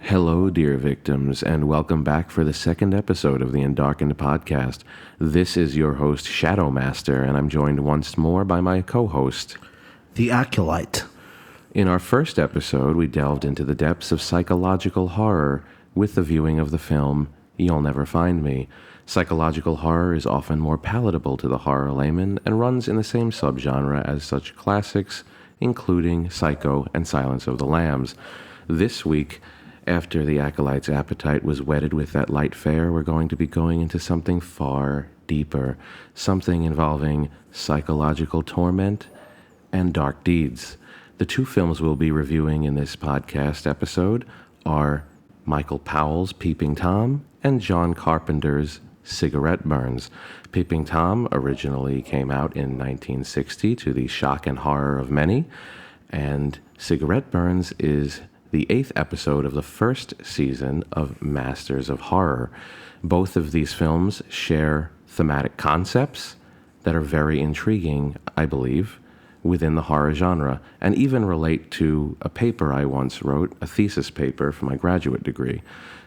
Hello, dear victims, and welcome back for the second episode of the Endarkened podcast. This is your host, Shadow Master, and I'm joined once more by my co-host, the Acolyte. In our first episode, we delved into the depths of psychological horror with the viewing of the film You'll Never Find Me. Psychological horror is often more palatable to the horror layman and runs in the same subgenre as such classics, including Psycho and Silence of the Lambs. This week, after the Acolyte's appetite was whetted with that light fare, we're going to be going into something far deeper, something involving psychological torment and dark deeds. The two films we'll be reviewing in this podcast episode are Micheal Powell's Peeping Tom and John Carpenter's Cigarette Burns. Peeping Tom originally came out in 1960 to the shock and horror of many, and Cigarette Burns is the 8th episode of the first season of Masters of Horror. Both of these films share thematic concepts that are very intriguing, I believe, within the horror genre, and even relate to a paper I once wrote, a thesis paper for my graduate degree.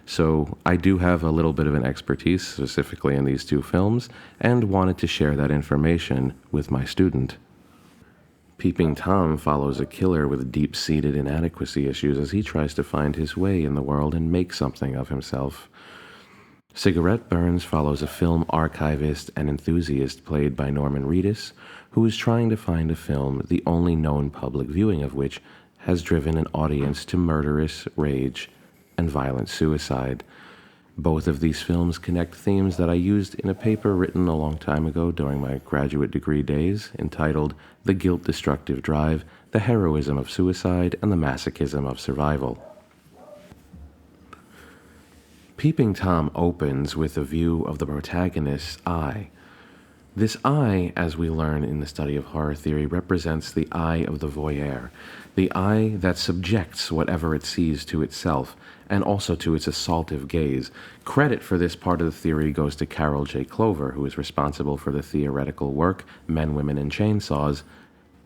So I do have a little bit of an expertise specifically in these two films, and wanted to share that information with my student. Peeping Tom follows a killer with deep-seated inadequacy issues as he tries to find his way in the world and make something of himself. Cigarette Burns follows a film archivist and enthusiast played by Norman Reedus, who is trying to find a film the only known public viewing of which has driven an audience to murderous rage and violent suicide. Both of these films connect themes that I used in a paper written a long time ago during my graduate degree days, entitled The Guilt-Destructive Drive, the Heroism of Suicide, and the Masochism of Survival. Peeping Tom opens with a view of the protagonist's eye. This eye, as we learn in the study of horror theory, represents the eye of the voyeur, the eye that subjects whatever it sees to itself, and also to its assaultive gaze. Credit for this part of the theory goes to Carol J. Clover, who is responsible for the theoretical work Men, Women, and Chainsaws,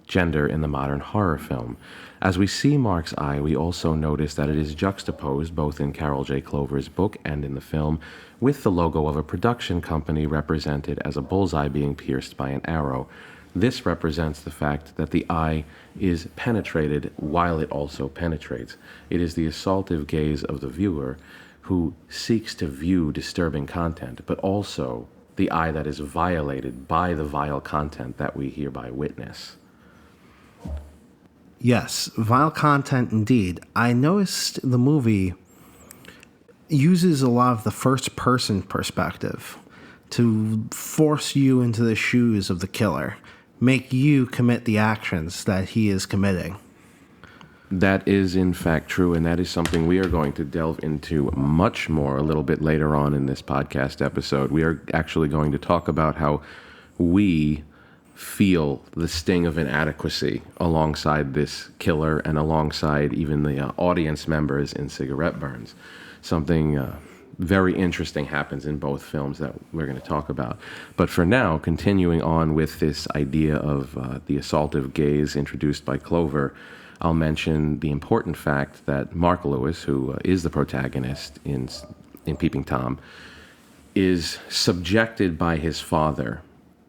Gender in the Modern Horror Film. As we see Mark's eye, we also notice that it is juxtaposed, both in Carol J. Clover's book and in the film, with the logo of a production company represented as a bullseye being pierced by an arrow. This represents the fact that the eye is penetrated while it also penetrates. It is the assaultive gaze of the viewer who seeks to view disturbing content, but also the eye that is violated by the vile content that we hereby witness. Yes, vile content indeed. I noticed the movie uses a lot of the first-person perspective to force you into the shoes of the killer, make you commit the actions that he is committing. That is in fact true, and that is something we are going to delve into much more a little bit later on in this podcast episode. We are actually going to talk about how we feel the sting of inadequacy alongside this killer and alongside even the audience members in Cigarette Burns. Something very interesting happens in both films that we're going to talk about. But for now, continuing on with this idea of the assaultive gaze introduced by Clover, I'll mention the important fact that Mark Lewis, who is the protagonist in Peeping Tom, is subjected by his father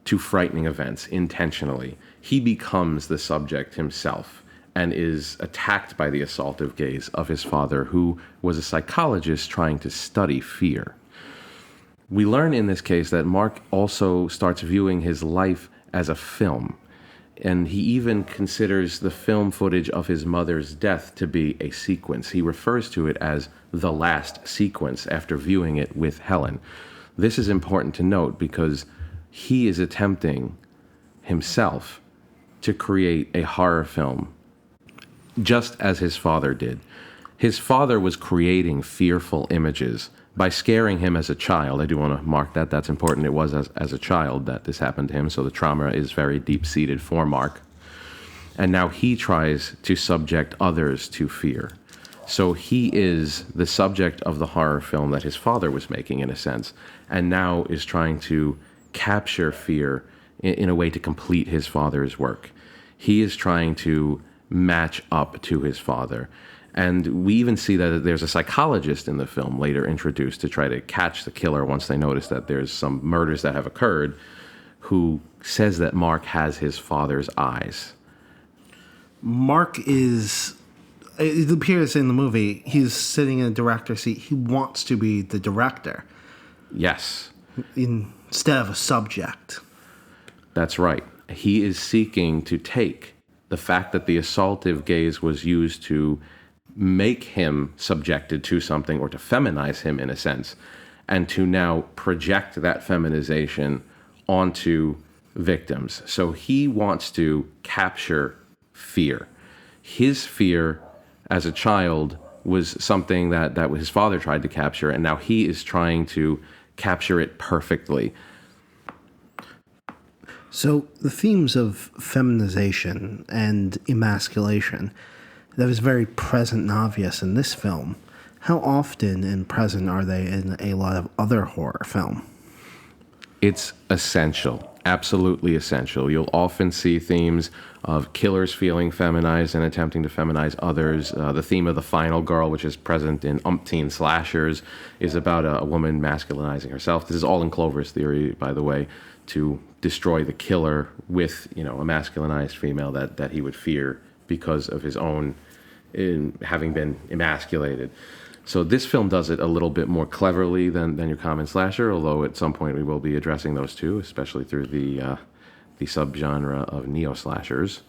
to frightening events intentionally. He becomes the subject himself and is attacked by the assaultive gaze of his father, who was a psychologist trying to study fear. We learn in this case that Mark also starts viewing his life as a film, and he even considers the film footage of his mother's death to be a sequence. He refers to it as the last sequence after viewing it with Helen. This is important to note because he is attempting himself to create a horror film just as his father did. His father was creating fearful images by scaring him as a child. I do want to mark that. That's important. It was as a child that this happened to him, so the trauma is very deep-seated for Mark. And now he tries to subject others to fear. So he is the subject of the horror film that his father was making, in a sense, and now is trying to capture fear in a way to complete his father's work. He is trying to match up to his father. And we even see that there's a psychologist in the film later introduced to try to catch the killer once they notice that there's some murders that have occurred, who says that Mark has his father's eyes. Mark is, it appears in the movie, he's sitting in a director's seat. He wants to be the director. Yes. Instead of a subject. That's right. He is seeking to take the fact that the assaultive gaze was used to make him subjected to something or to feminize him in a sense, and to now project that feminization onto victims. So he wants to capture fear. His fear as a child was something that his father tried to capture, and now he is trying to capture it perfectly. So the themes of feminization and emasculation, that was very present and obvious in this film. How often and present are they in a lot of other horror film? It's essential, absolutely essential. You'll often see themes of killers feeling feminized and attempting to feminize others. The theme of the final girl, which is present in umpteen slashers, is about a woman masculinizing herself. This is all in Clover's theory, by the way, to destroy the killer with, a masculinized female that he would fear because of his own having been emasculated. So this film does it a little bit more cleverly than your common slasher, although at some point we will be addressing those too, especially through the subgenre of neo-slashers.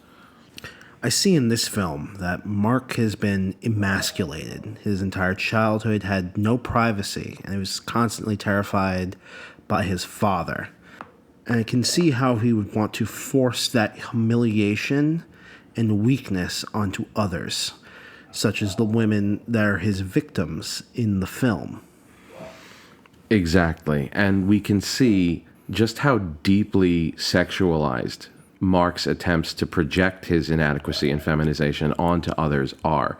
I see in this film that Mark has been emasculated. His entire childhood had no privacy, and he was constantly terrified by his father. And I can see how he would want to force that humiliation and weakness onto others, such as the women that are his victims in the film. Exactly. And we can see just how deeply sexualized Mark's attempts to project his inadequacy and feminization onto others are.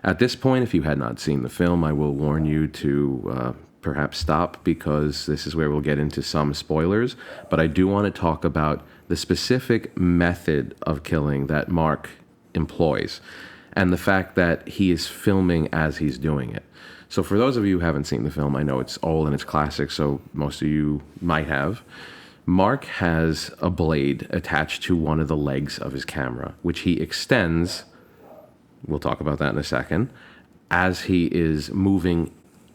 At this point, if you had not seen the film, I will warn you to perhaps stop, because this is where we'll get into some spoilers. But I do want to talk about the specific method of killing that Mark employs, and the fact that he is filming as he's doing it. So for those of you who haven't seen the film, I know it's old and it's classic, so most of you might have. Mark has a blade attached to one of the legs of his camera, which he extends, we'll talk about that in a second, as he is moving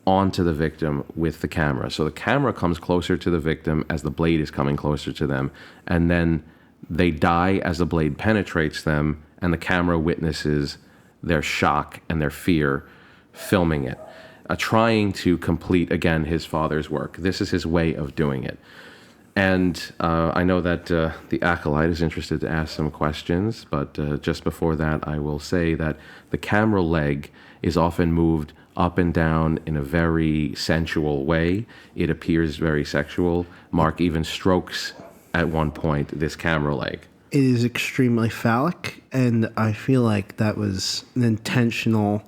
onto the victim with the camera. So the camera comes closer to the victim as the blade is coming closer to them, and then they die as the blade penetrates them, and the camera witnesses their shock and their fear filming it, trying to complete, again, his father's work. This is his way of doing it. And I know that the Acolyte is interested to ask some questions, but just before that, I will say that the camera leg is often moved up and down in a very sensual way. It appears very sexual. Mark even strokes, at one point, this camera leg. It is extremely phallic, and I feel like that was an intentional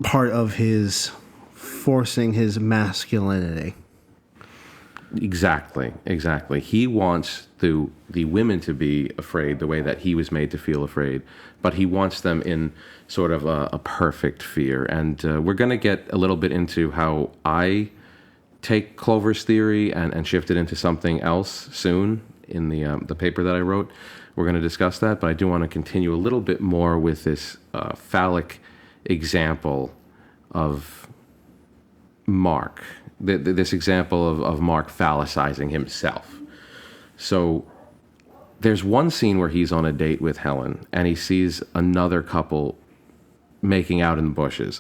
part of his forcing his masculinity. Exactly. He wants the women to be afraid the way that he was made to feel afraid, but he wants them in sort of a perfect fear. And we're going to get a little bit into how I take Clover's theory and shift it into something else soon in the paper that I wrote. We're going to discuss that, but I do want to continue a little bit more with this phallic example of Mark. This example of Mark phallicizing himself. So there's one scene where he's on a date with Helen, and he sees another couple making out in the bushes.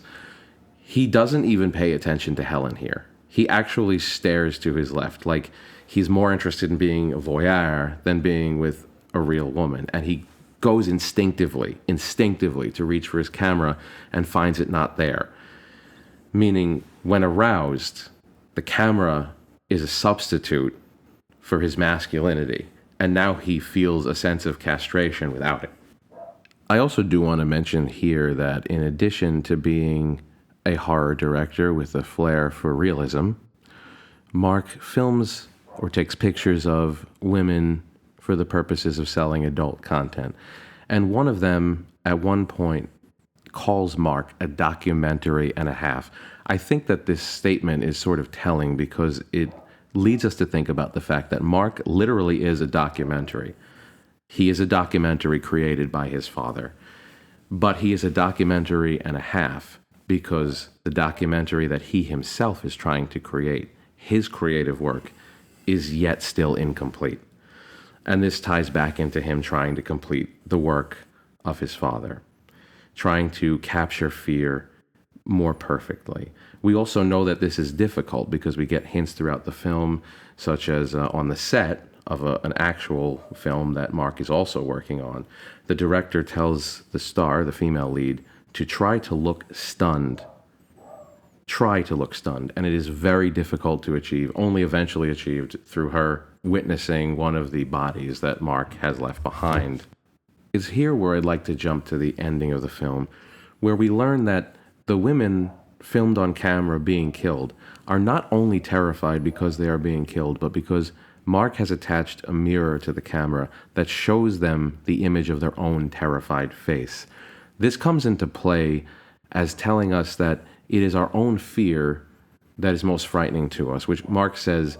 He doesn't even pay attention to Helen here. He actually stares to his left, like he's more interested in being a voyeur than being with a real woman. And he goes instinctively to reach for his camera and finds it not there. Meaning, when aroused, the camera is a substitute for his masculinity, and now he feels a sense of castration without it. I also do want to mention here that in addition to being a horror director with a flair for realism, Mark films or takes pictures of women for the purposes of selling adult content. And one of them, at one point, calls Mark a documentary and a half. I think that this statement is sort of telling because it leads us to think about the fact that Mark literally is a documentary. He is a documentary created by his father, but he is a documentary and a half because the documentary that he himself is trying to create, his creative work, is yet still incomplete. And this ties back into him trying to complete the work of his father, trying to capture fear more perfectly. We also know that this is difficult because we get hints throughout the film, such as on the set of an actual film that Mark is also working on. The director tells the star, the female lead, to try to look stunned. Try to look stunned. And it is very difficult to achieve, only eventually achieved through her witnessing one of the bodies that Mark has left behind. It's here where I'd like to jump to the ending of the film, where we learn that the women filmed on camera being killed are not only terrified because they are being killed, but because Mark has attached a mirror to the camera that shows them the image of their own terrified face. This comes into play as telling us that it is our own fear that is most frightening to us, which Mark says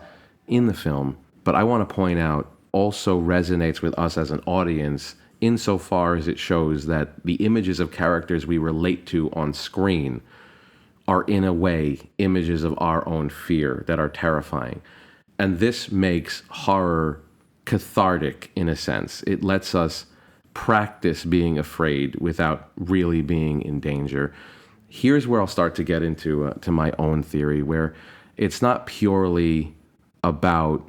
in the film, but I want to point out also resonates with us as an audience insofar as it shows that the images of characters we relate to on screen are in a way images of our own fear that are terrifying. And this makes horror cathartic in a sense. It lets us practice being afraid without really being in danger. Here's where I'll start to get into to my own theory, where it's not purely about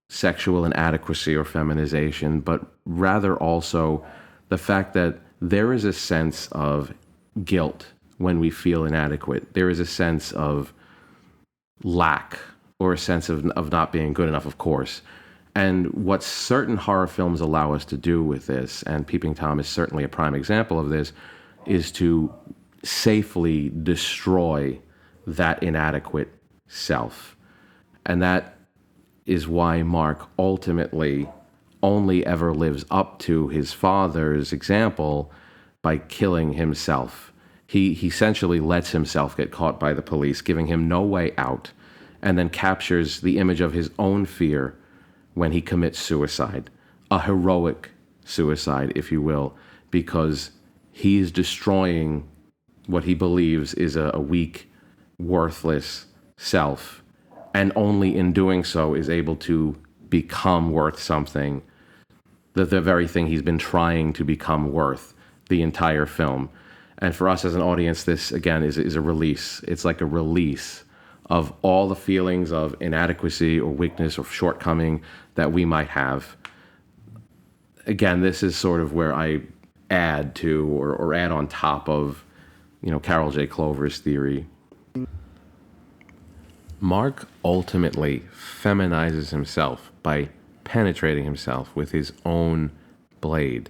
sexual inadequacy or feminization, but rather also the fact that there is a sense of guilt when we feel inadequate. There is a sense of lack or a sense of not being good enough, of course. And what certain horror films allow us to do with this, and Peeping Tom is certainly a prime example of this, is to safely destroy that inadequate self. And that is why Mark ultimately only ever lives up to his father's example by killing himself. He essentially lets himself get caught by the police, giving him no way out, and then captures the image of his own fear when he commits suicide, a heroic suicide, if you will, because he's destroying what he believes is a weak, worthless self, and only in doing so is able to become worth something, the very thing he's been trying to become worth the entire film. And for us as an audience, this, again, is a release. It's like a release of all the feelings of inadequacy or weakness or shortcoming that we might have. Again, this is sort of where I add to or add on top of, Carol J. Clover's theory. Mark ultimately feminizes himself by penetrating himself with his own blade,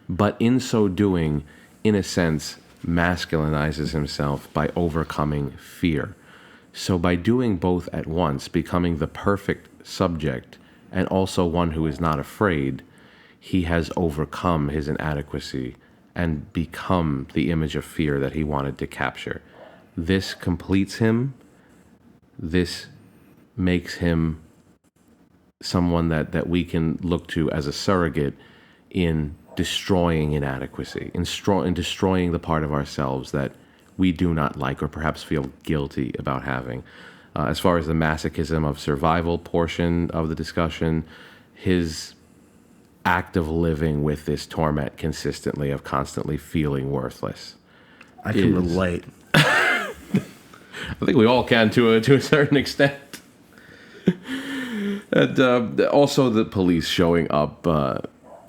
but in so doing, in a sense, masculinizes himself by overcoming fear. So by doing both at once, becoming the perfect subject and also one who is not afraid, he has overcome his inadequacy and become the image of fear that he wanted to capture. This completes him. This makes him someone that we can look to as a surrogate in destroying inadequacy, in destroying the part of ourselves that we do not like or perhaps feel guilty about having. As far as the masochism of survival portion of the discussion, his act of living with this torment consistently, of constantly feeling worthless. I can relate. I think we all can to a certain extent. And also the police showing up,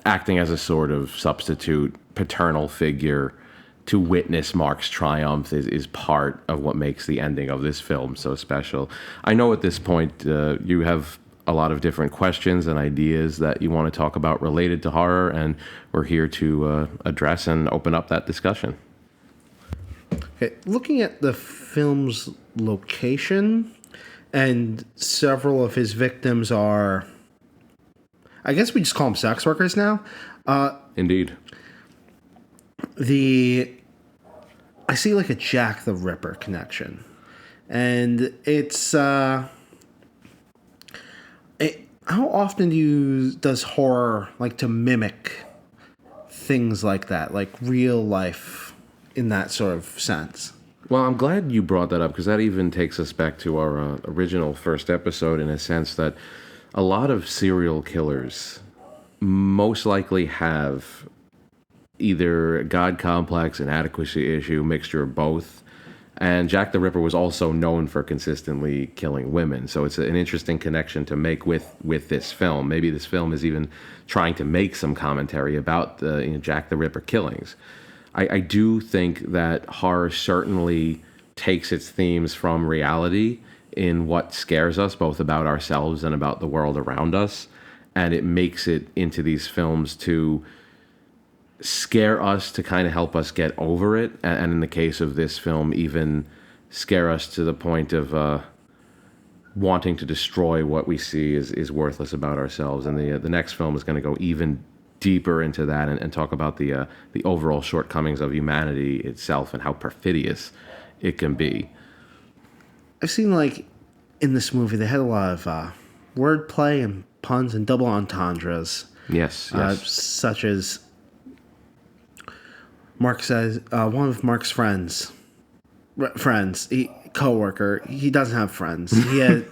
acting as a sort of substitute paternal figure to witness Mark's triumph is part of what makes the ending of this film so special. I know at this point you have a lot of different questions and ideas that you want to talk about related to horror, and we're here to address and open up that discussion. Okay, looking at the film's location, and several of his victims are, I guess we just call them sex workers now. Indeed. The I see like a Jack the Ripper connection. And it's how often does horror like to mimic things like that, like real life in that sort of sense? Well, I'm glad you brought that up because that even takes us back to our original first episode in a sense that a lot of serial killers most likely have either a God complex, inadequacy issue, mixture of both. And Jack the Ripper was also known for consistently killing women. So it's an interesting connection to make with this film. Maybe this film is even trying to make some commentary about the Jack the Ripper killings. I do think that horror certainly takes its themes from reality in what scares us, both about ourselves and about the world around us. And it makes it into these films to scare us, to kind of help us get over it. And in the case of this film, even scare us to the point of wanting to destroy what we see is worthless about ourselves. And the next film is going to go even deeper into that and talk about the overall shortcomings of humanity itself and how perfidious it can be. I've seen like in this movie they had a lot of wordplay and puns and double entendres. Yes. Such as Mark says, one of Mark's co-worker, he doesn't have friends. He at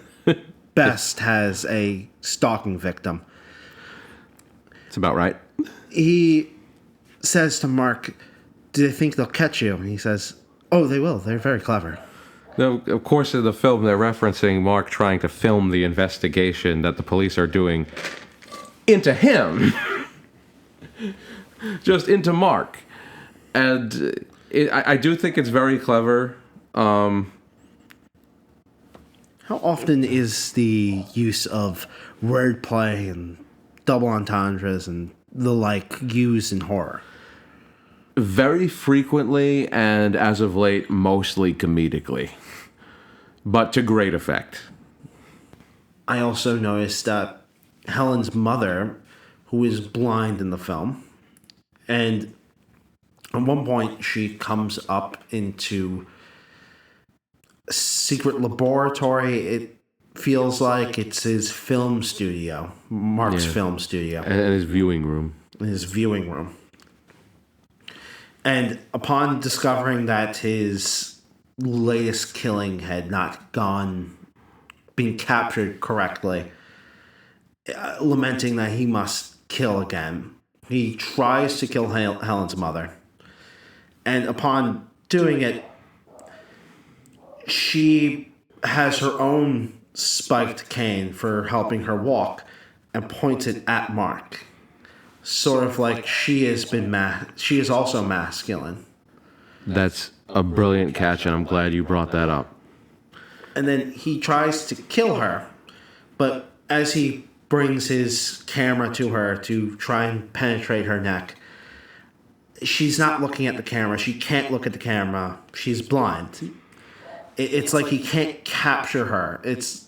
best has a stalking victim. It's about right. He says to Mark, do they think they'll catch you? And he says, oh, they will. They're very clever. Now, of course, in the film, they're referencing Mark trying to film the investigation that the police are doing into him. Just into Mark. And I do think it's very clever. How often is the use of wordplay and double entendres and the like used in horror? Very frequently, and as of late, mostly comedically. But to great effect. I also noticed that Helen's mother, who is blind in the film, and at one point she comes up into a secret laboratory. It feels like it's his film studio, Mark's film studio. And his viewing room. His viewing room. And upon discovering that his latest killing had not been captured correctly, lamenting that he must kill again, he tries to kill Helen's mother. And upon doing it, she has her own spiked cane for helping her walk and points it at Mark. Sort of like she is also masculine. That's a brilliant catch, and I'm glad you brought that up. And then he tries to kill her, but as he brings his camera to her to try and penetrate her neck, she's not looking at the camera. She can't look at the camera. She's blind. It's like he can't capture her. It's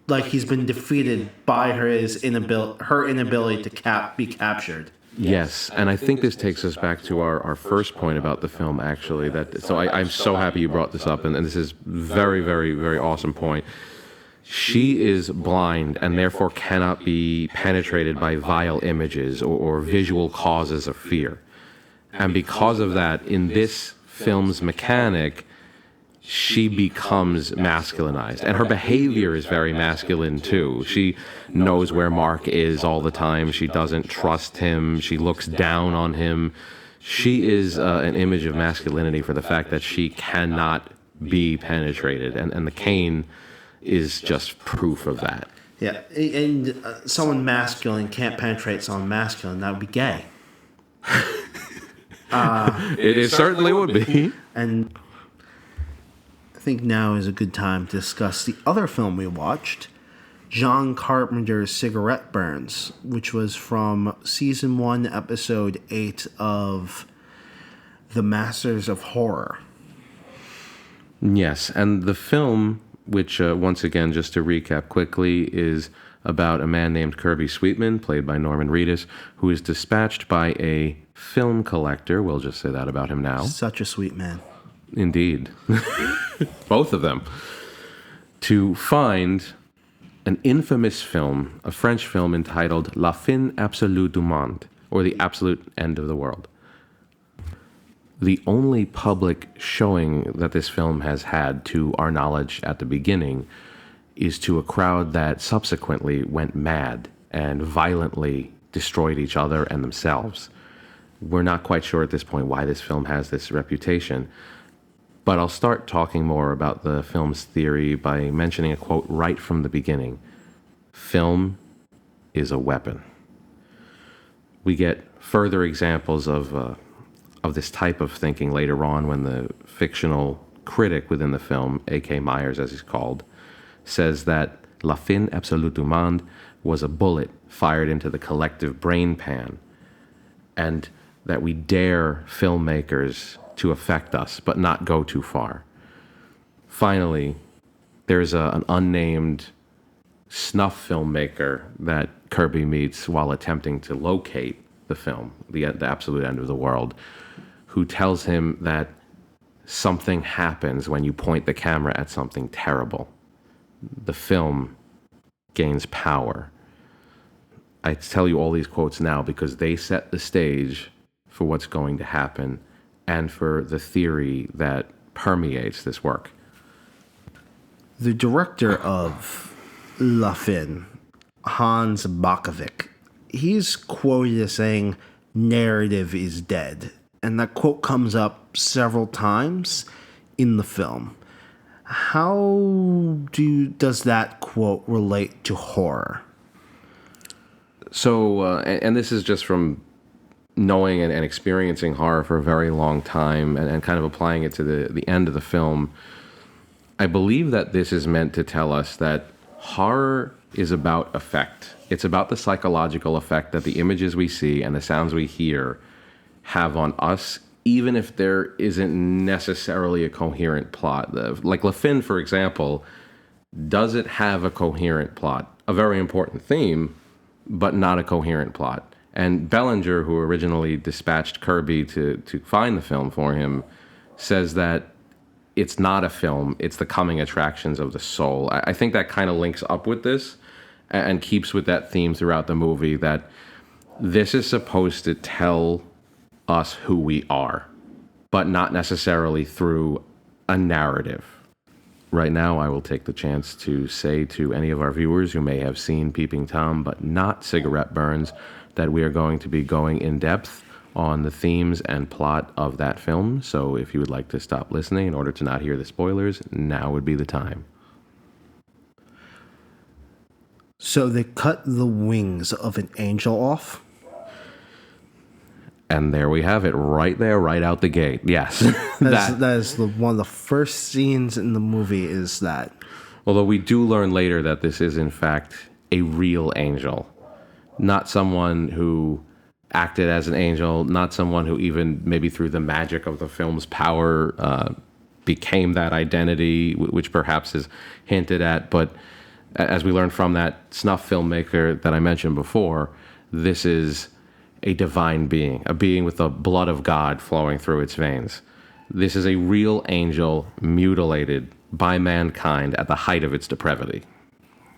like he's been defeated by her inability to be captured. Yes, and I think this takes us back to our first point about the film, actually. I'm so happy you brought this up, and this is very, very, very awesome point. She is blind and therefore cannot be penetrated by vile images or visual causes of fear. And because of that, in this film's mechanic, she becomes masculinized. And her behavior is very masculine, too. She knows where Mark is all the time. She doesn't trust him. She looks down on him. She is an image of masculinity for the fact that she cannot be penetrated. And the cane is just proof of that. Yeah, and someone masculine can't penetrate someone masculine. That would be gay. It certainly would be. And I think now is a good time to discuss the other film we watched, John Carpenter's Cigarette Burns, which was from Season 1, Episode 8 of The Masters of Horror. Yes, and the film, which, once again, just to recap quickly, is about a man named Kirby Sweetman, played by Norman Reedus, who is dispatched by a film collector. We'll just say that about him now. Such a sweet man. Indeed. Both of them. To find an infamous film, a French film entitled La fin absolue du monde, or The Absolute End of the World. The only public showing that this film has had, to our knowledge at the beginning, is to a crowd that subsequently went mad and violently destroyed each other and themselves. We're not quite sure at this point why this film has this reputation, but I'll start talking more about the film's theory by mentioning a quote right from the beginning. Film is a weapon. We get further examples of this type of thinking later on when the fictional critic within the film, A.K. Myers as he's called, says that La fin absolue du monde was a bullet fired into the collective brain pan, and that we dare filmmakers to affect us, but not go too far. Finally, there's an unnamed snuff filmmaker that Kirby meets while attempting to locate the film, the absolute end of the world, who tells him that something happens when you point the camera at something terrible. The film gains power. I tell you all these quotes now because they set the stage for what's going to happen and for the theory that permeates this work. The director of La Fin, Hans Bakovic, he's quoted as saying, "Narrative is dead." And that quote comes up several times in the film. How does that quote relate to horror? So, and this is just from knowing and experiencing horror for a very long time and kind of applying it to the end of the film. I believe that this is meant to tell us that horror is about effect. It's about the psychological effect that the images we see and the sounds we hear have on us, even if there isn't necessarily a coherent plot. Like La Fin, for example, doesn't have a coherent plot. A very important theme, but not a coherent plot. And Bellinger, who originally dispatched Kirby to find the film for him, says that it's not a film, it's the coming attractions of the soul. I think that kind of links up with this and keeps with that theme throughout the movie, that this is supposed to tell us who we are, but not necessarily through a narrative. Right now, I will take the chance to say to any of our viewers who may have seen Peeping Tom, but not Cigarette Burns, that we are going to be going in depth on the themes and plot of that film. So if you would like to stop listening in order to not hear the spoilers, now would be the time. So they cut the wings of an angel off? And there we have it, right there, right out the gate. Yes. that is one of the first scenes in the movie is that. Although we do learn later that this is, in fact, a real angel. Not someone who acted as an angel, not someone who even maybe through the magic of the film's power became that identity, which perhaps is hinted at. But as we learned from that snuff filmmaker that I mentioned before, this is a divine being, a being with the blood of God flowing through its veins. This is a real angel mutilated by mankind at the height of its depravity.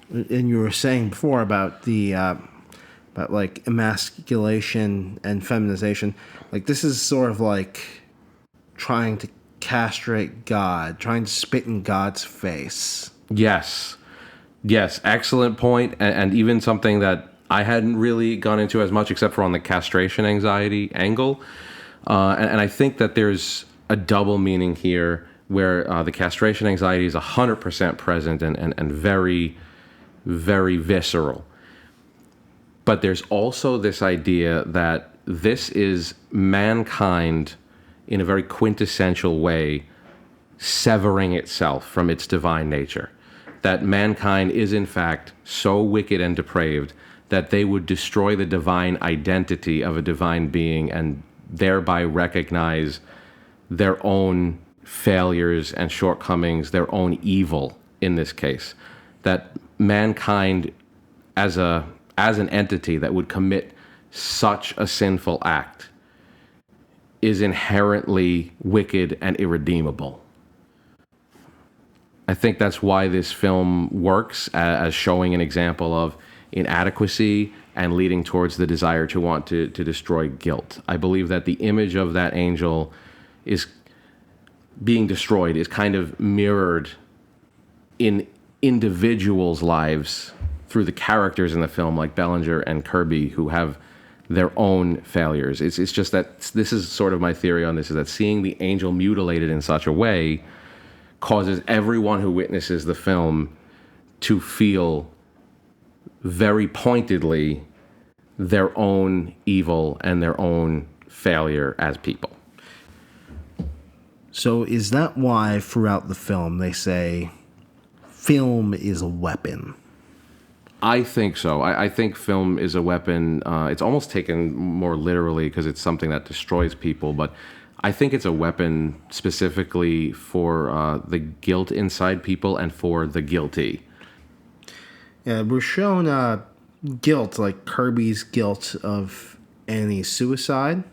And you were saying before about the about like emasculation and feminization. Like this is sort of like trying to castrate God, trying to spit in God's face. Yes, excellent point, and even something that I hadn't really gone into as much except for on the castration anxiety angle. And I think that there's a double meaning here where the castration anxiety is 100% present and very, very visceral. But there's also this idea that this is mankind in a very quintessential way severing itself from its divine nature. That mankind is in fact so wicked and depraved that they would destroy the divine identity of a divine being and thereby recognize their own failures and shortcomings, their own evil in this case. That mankind as an entity that would commit such a sinful act is inherently wicked and irredeemable. I think that's why this film works as showing an example of inadequacy and leading towards the desire to want to destroy guilt. I believe that the image of that angel is being destroyed is kind of mirrored in individuals' lives through the characters in the film, like Bellinger and Kirby, who have their own failures. It's just that this is sort of my theory on this, is that seeing the angel mutilated in such a way causes everyone who witnesses the film to feel very pointedly their own evil and their own failure as people. So is that why throughout the film they say film is a weapon? I think so. I think film is a weapon. It's almost taken more literally because it's something that destroys people, but I think it's a weapon specifically for the guilt inside people and for the guilty. Yeah, we're shown guilt, like Kirby's guilt of Annie's suicide,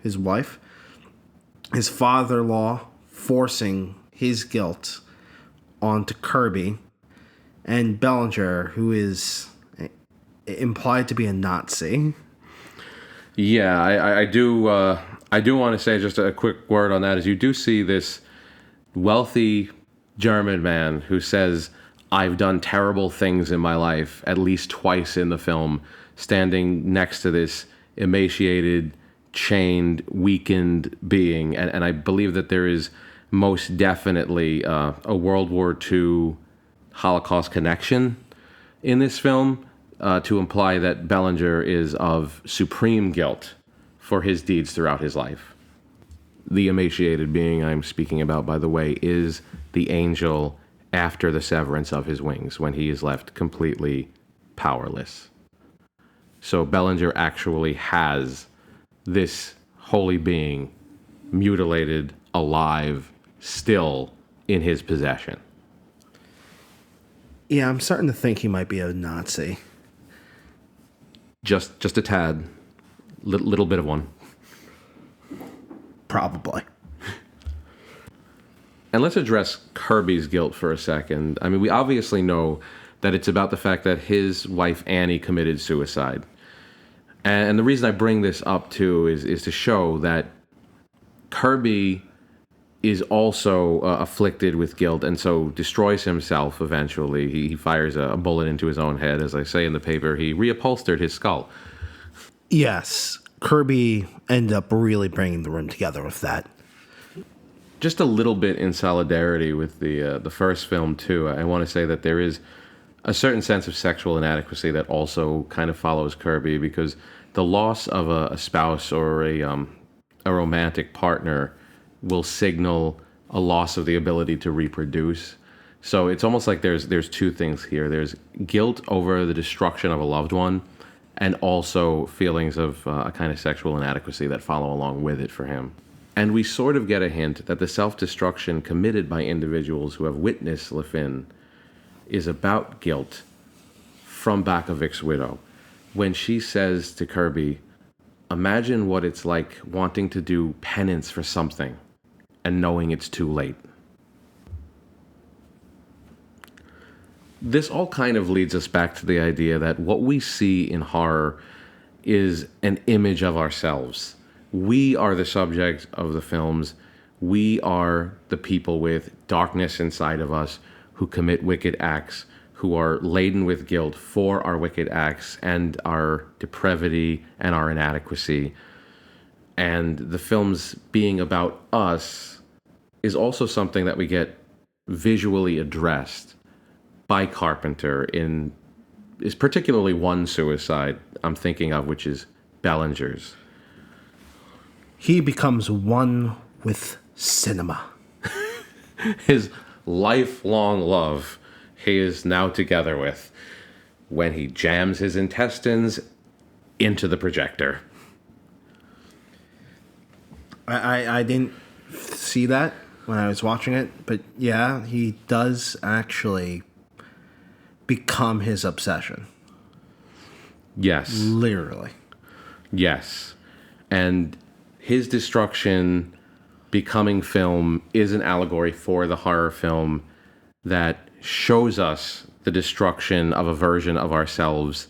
his wife, his father-in-law forcing his guilt onto Kirby, and Bellinger, who is implied to be a Nazi. Yeah, I do want to say just a quick word on that. Is you do see this wealthy German man who says, "I've done terrible things in my life," at least twice in the film, standing next to this emaciated, chained, weakened being. And I believe that there is most definitely a World War II Holocaust connection in this film to imply that Bellinger is of supreme guilt for his deeds throughout his life. The emaciated being I'm speaking about, by the way, is the angel after the severance of his wings, when he is left completely powerless. So Bellinger actually has this holy being mutilated, alive, still in his possession. Yeah, I'm starting to think he might be a Nazi. Just a tad. Little bit of one. Probably. And let's address Kirby's guilt for a second. I mean, we obviously know that it's about the fact that his wife Annie committed suicide. And the reason I bring this up too is to show that Kirby is also afflicted with guilt and so destroys himself eventually. He fires a bullet into his own head. As I say in the paper, he reupholstered his skull. Yes, Kirby ended up really bringing the room together with that. Just a little bit in solidarity with the first film too. I want to say that there is a certain sense of sexual inadequacy that also kind of follows Kirby, because the loss of a spouse or a romantic partner will signal a loss of the ability to reproduce. So it's almost like there's two things here. There's guilt over the destruction of a loved one, and also feelings of a kind of sexual inadequacy that follow along with it for him. And we sort of get a hint that the self-destruction committed by individuals who have witnessed Le Finn is about guilt from Bakovic's widow, when she says to Kirby, "Imagine what it's like wanting to do penance for something and knowing it's too late." This all kind of leads us back to the idea that what we see in horror is an image of ourselves. We are the subject of the films. We are the people with darkness inside of us who commit wicked acts, who are laden with guilt for our wicked acts and our depravity and our inadequacy. And the films being about us is also something that we get visually addressed by Carpenter is particularly one suicide I'm thinking of, which is Bellinger's. He becomes one with cinema. His lifelong love he is now together with when he jams his intestines into the projector. I didn't see that when I was watching it, but yeah, he does actually become his obsession. Yes. Literally. Yes. And his destruction becoming film is an allegory for the horror film that shows us the destruction of a version of ourselves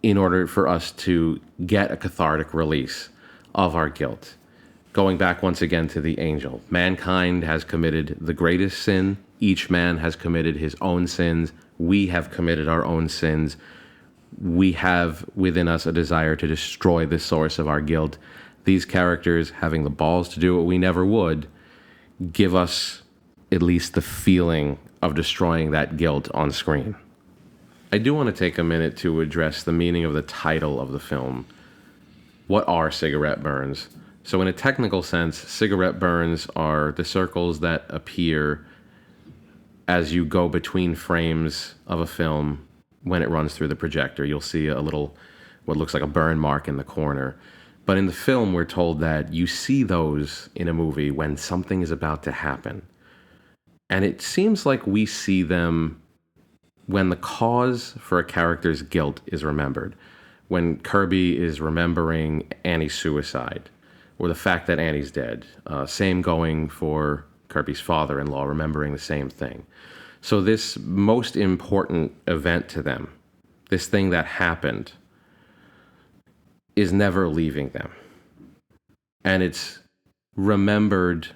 in order for us to get a cathartic release of our guilt. Going back once again to the angel, mankind has committed the greatest sin. Each man has committed his own sins. We have committed our own sins. We have within us a desire to destroy the source of our guilt. These characters, having the balls to do what we never would, give us at least the feeling of destroying that guilt on screen. I do want to take a minute to address the meaning of the title of the film. What are cigarette burns? So in a technical sense, cigarette burns are the circles that appear as you go between frames of a film when it runs through the projector. You'll see a little, what looks like a burn mark in the corner. But in the film, we're told that you see those in a movie when something is about to happen. And it seems like we see them when the cause for a character's guilt is remembered. When Kirby is remembering Annie's suicide, or the fact that Annie's dead. Same going for Kirby's father-in-law, remembering the same thing. So this most important event to them, this thing that happened, is never leaving them. And it's remembered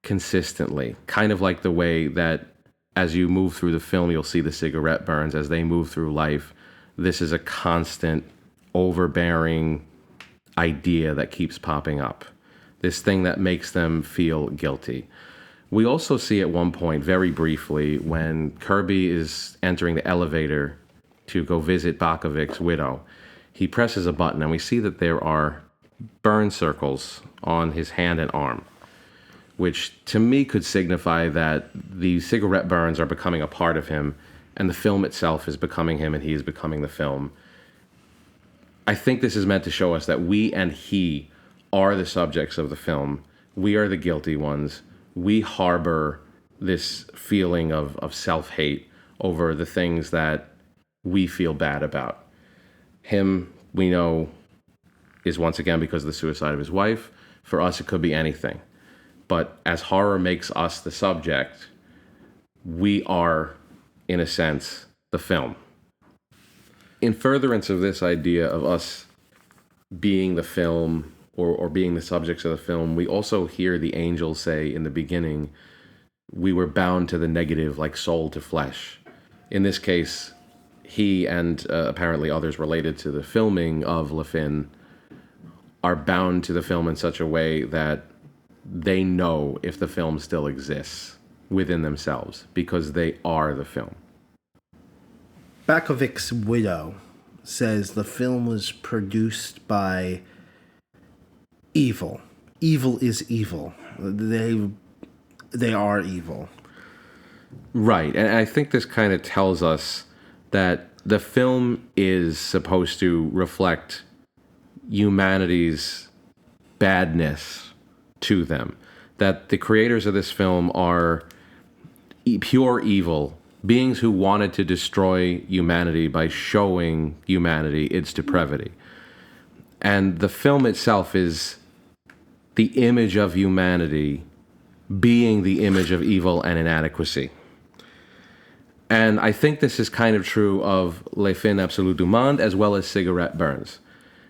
consistently, kind of like the way that as you move through the film, you'll see the cigarette burns as they move through life. This is a constant, overbearing idea that keeps popping up. This thing that makes them feel guilty. We also see at one point, very briefly, when Kirby is entering the elevator to go visit Bakovic's widow, he presses a button and we see that there are burn circles on his hand and arm, which to me could signify that the cigarette burns are becoming a part of him and the film itself is becoming him and he is becoming the film. I think this is meant to show us that we and he are the subjects of the film. We are the guilty ones. We harbor this feeling of self-hate over the things that we feel bad about. Him, we know, is once again because of the suicide of his wife. For us, it could be anything. But as horror makes us the subject, we are, in a sense, the film. In furtherance of this idea of us being the film or being the subjects of the film, we also hear the angel say in the beginning, we were bound to the negative like soul to flesh. In this case, he and apparently others related to the filming of Le Fin are bound to the film in such a way that they know if the film still exists within themselves because they are the film. Bakovic's widow says the film was produced by evil. Evil is evil. They are evil. Right, and I think this kind of tells us that the film is supposed to reflect humanity's badness to them. That the creators of this film are pure evil, beings who wanted to destroy humanity by showing humanity its depravity. And the film itself is the image of humanity being the image of evil and inadequacy. And I think this is kind of true of Le Fin Absolue du Monde as well as Cigarette Burns.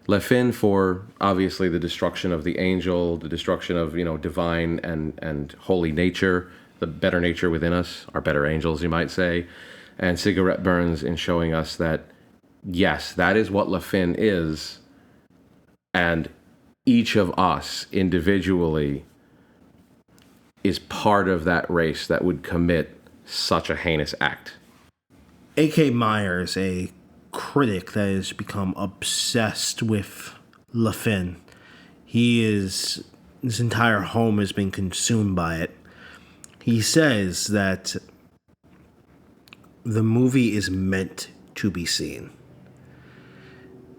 Le Fin for, obviously, the destruction of the angel, the destruction of, divine and holy nature, the better nature within us, our better angels, you might say. And Cigarette Burns in showing us that, yes, that is what Le Fin is. And each of us individually is part of that race that would commit such a heinous act. A.K. Myers, a critic that has become obsessed with Le Fin. His entire home has been consumed by it. He says that the movie is meant to be seen.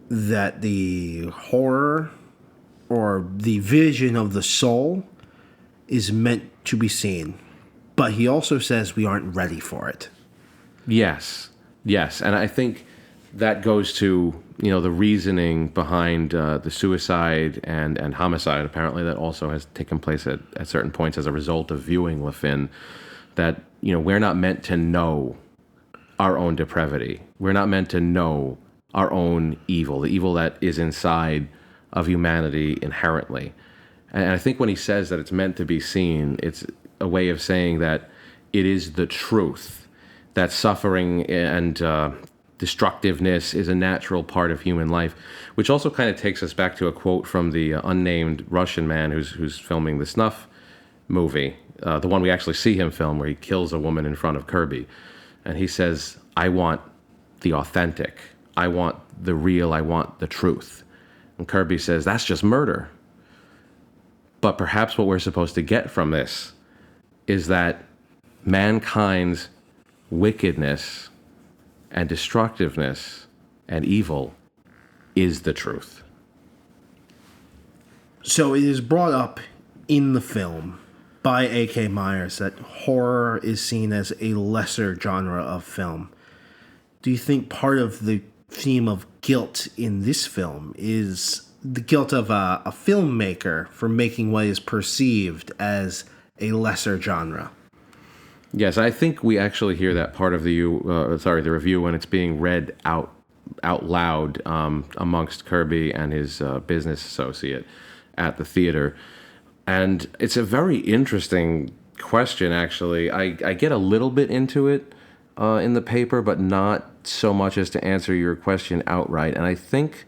That the horror or the vision of the soul is meant to be seen. But he also says we aren't ready for it. Yes. And I think that goes to the reasoning behind the suicide and homicide, apparently, that also has taken place at certain points as a result of viewing Le Finn, that, we're not meant to know our own depravity. We're not meant to know our own evil, the evil that is inside of humanity inherently. And I think when he says that it's meant to be seen, it's a way of saying that it is the truth, that suffering and destructiveness is a natural part of human life, which also kind of takes us back to a quote from the unnamed Russian man who's filming the Snuff movie, the one we actually see him film where he kills a woman in front of Kirby. And he says, I want the authentic. I want the real. I want the truth. And Kirby says, that's just murder. But perhaps what we're supposed to get from this is that mankind's wickedness and destructiveness and evil is the truth. So it is brought up in the film by A.K. Myers that horror is seen as a lesser genre of film. Do you think part of the theme of guilt in this film is the guilt of a filmmaker for making what is perceived as a lesser genre? Yes, I think we actually hear that part of the review when it's being read out loud amongst Kirby and his business associate at the theater. And it's a very interesting question, actually. I get a little bit into it in the paper, but not so much as to answer your question outright. And I think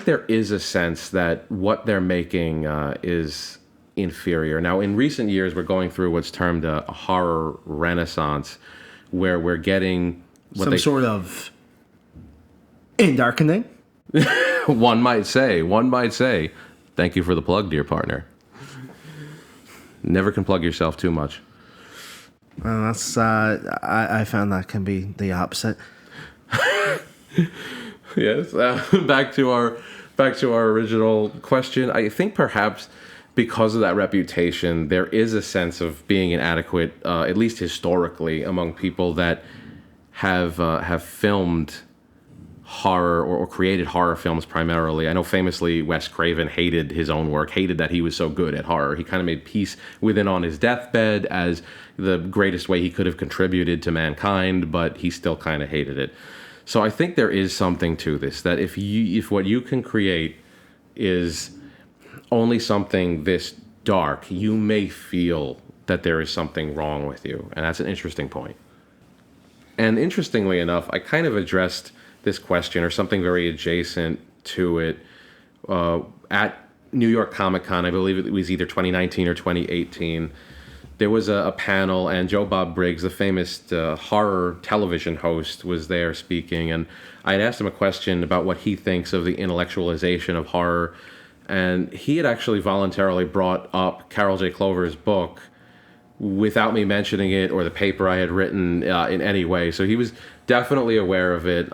there is a sense that what they're making is inferior. Now, in recent years, we're going through what's termed a horror renaissance, where we're getting sort of Endarkening. One might say. Thank you for the plug, dear partner. Never can plug yourself too much. That's I found that can be the opposite. Yes. Back to our original question. I think perhaps because of that reputation, there is a sense of being inadequate, at least historically, among people that have filmed horror or created horror films primarily. I know famously Wes Craven hated his own work, hated that he was so good at horror. He kind of made peace with it on his deathbed as the greatest way he could have contributed to mankind, but he still kind of hated it. So I think there is something to this, that if what you can create is only something this dark, you may feel that there is something wrong with you. And that's an interesting point. And interestingly enough, I kind of addressed this question or something very adjacent to it at New York Comic Con. I believe it was either 2019 or 2018. There was a panel, and Joe Bob Briggs, the famous horror television host, was there speaking. And I had asked him a question about what he thinks of the intellectualization of horror. And he had actually voluntarily brought up Carol J. Clover's book without me mentioning it or the paper I had written in any way. So he was definitely aware of it.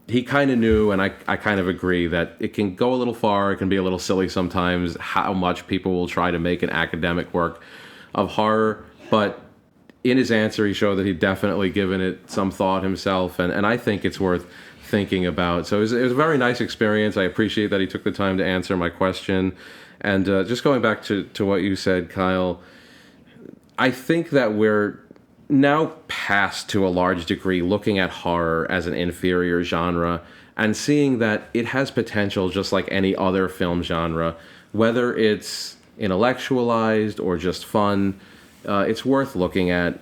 He kind of knew, and I kind of agree, that it can go a little far. It can be a little silly sometimes how much people will try to make an academic work of horror. But in his answer, he showed that he'd definitely given it some thought himself. And I think it's worth thinking about. So it was a very nice experience. I appreciate that he took the time to answer my question. And just going back to what you said, Kyle, I think that we're now past, to a large degree, looking at horror as an inferior genre and seeing that it has potential just like any other film genre, whether it's intellectualized or just fun. It's worth looking at.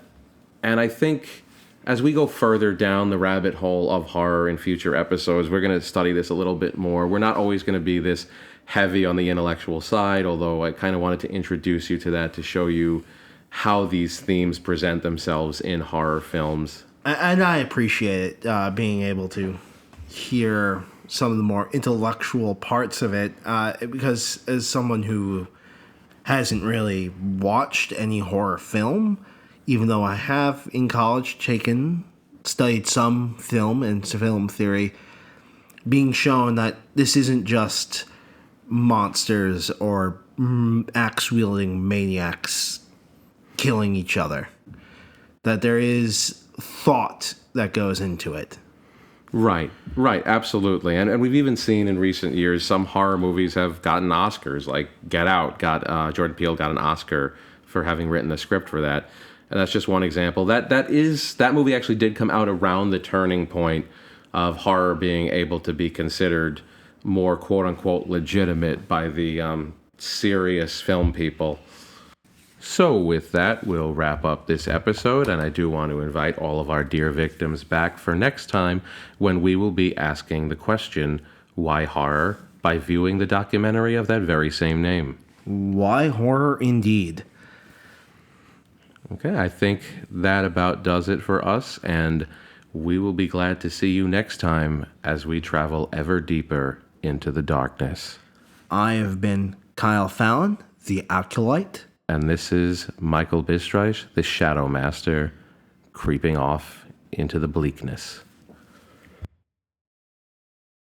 And I think as we go further down the rabbit hole of horror in future episodes, we're going to study this a little bit more. We're not always going to be this heavy on the intellectual side, although I kind of wanted to introduce you to that to show you how these themes present themselves in horror films. And I appreciate it, being able to hear some of the more intellectual parts of it, because as someone who hasn't really watched any horror film, even though I have in college studied some film and film theory, being shown that this isn't just monsters or axe-wielding maniacs killing each other, that there is thought that goes into it. Right, absolutely. And we've even seen in recent years some horror movies have gotten Oscars, like Get Out Jordan Peele got an Oscar for having written the script for that. And that's just one example. That movie actually did come out around the turning point of horror being able to be considered more quote unquote legitimate by the serious film people. So with that, we'll wrap up this episode, and I do want to invite all of our dear victims back for next time when we will be asking the question, why horror, by viewing the documentary of that very same name. Why horror indeed. Okay, I think that about does it for us, and we will be glad to see you next time as we travel ever deeper into the darkness. I have been Kyle Fallon, the Acolyte. And this is Michael Bistreich, the Shadow Master, creeping off into the bleakness.